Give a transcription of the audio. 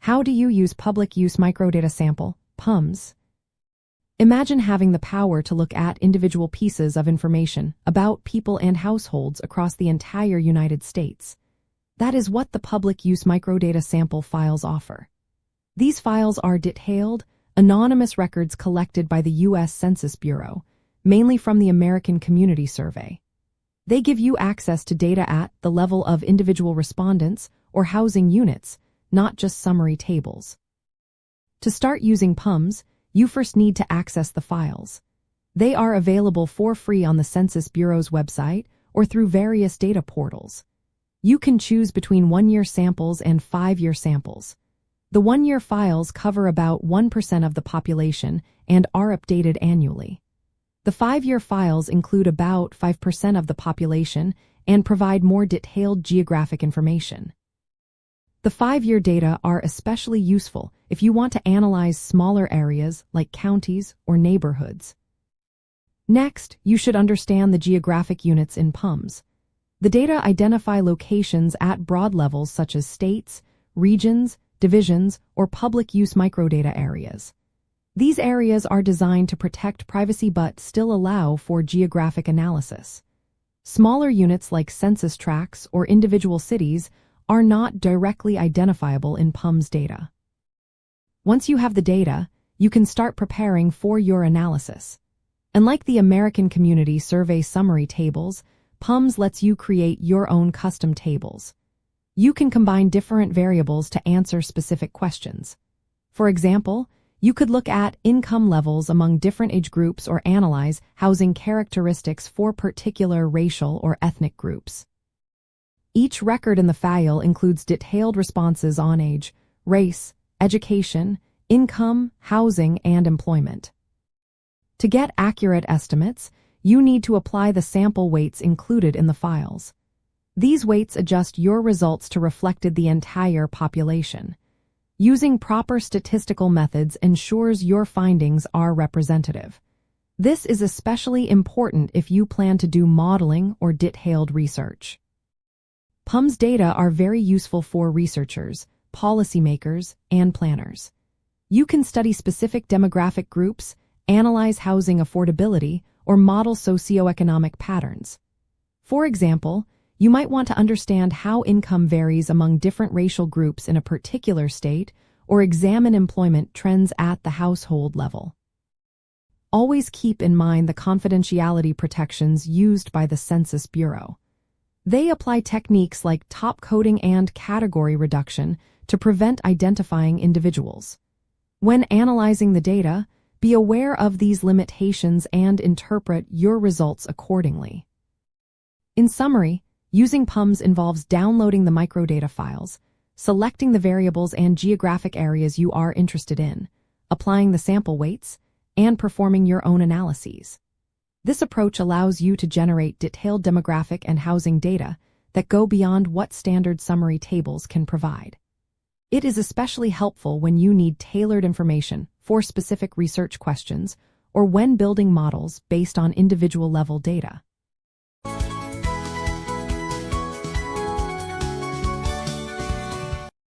How do you use Public Use Microdata Sample, PUMS? Imagine having the power to look at individual pieces of information about people and households across the entire United States. That is what the Public Use Microdata Sample files offer. These files are detailed, anonymous records collected by the U.S. Census Bureau, mainly from the American Community Survey. They give you access to data at the level of individual respondents or housing units, not just summary tables. To start using PUMS, you first need to access the files. They are available for free on the Census Bureau's website or through various data portals. You can choose between 1-year samples and 5-year samples. The 1-year files cover about 1% of the population and are updated annually. The 5-year files include about 5% of the population and provide more detailed geographic information. The 5-year data are especially useful if you want to analyze smaller areas like counties or neighborhoods. Next, you should understand the geographic units in PUMS. The data identify locations at broad levels such as states, regions, divisions, or public use microdata areas. These areas are designed to protect privacy but still allow for geographic analysis. Smaller units like census tracts or individual cities are not directly identifiable in PUMS data. Once you have the data, you can start preparing for your analysis. Unlike the American Community Survey summary tables, PUMS lets you create your own custom tables. You can combine different variables to answer specific questions. For example, you could look at income levels among different age groups or analyze housing characteristics for particular racial or ethnic groups. Each record in the file includes detailed responses on age, race, education, income, housing, and employment. To get accurate estimates, you need to apply the sample weights included in the files. These weights adjust your results to reflect the entire population. Using proper statistical methods ensures your findings are representative. This is especially important if you plan to do modeling or detailed research. PUMS data are very useful for researchers, policymakers, and planners. You can study specific demographic groups, analyze housing affordability, or model socioeconomic patterns. For example, you might want to understand how income varies among different racial groups in a particular state, or examine employment trends at the household level. Always keep in mind the confidentiality protections used by the Census Bureau. They apply techniques like top coding and category reduction to prevent identifying individuals. When analyzing the data, be aware of these limitations and interpret your results accordingly. In summary, using PUMS involves downloading the microdata files, selecting the variables and geographic areas you are interested in, applying the sample weights, and performing your own analyses. This approach allows you to generate detailed demographic and housing data that go beyond what standard summary tables can provide. It is especially helpful when you need tailored information for specific research questions or when building models based on individual level data.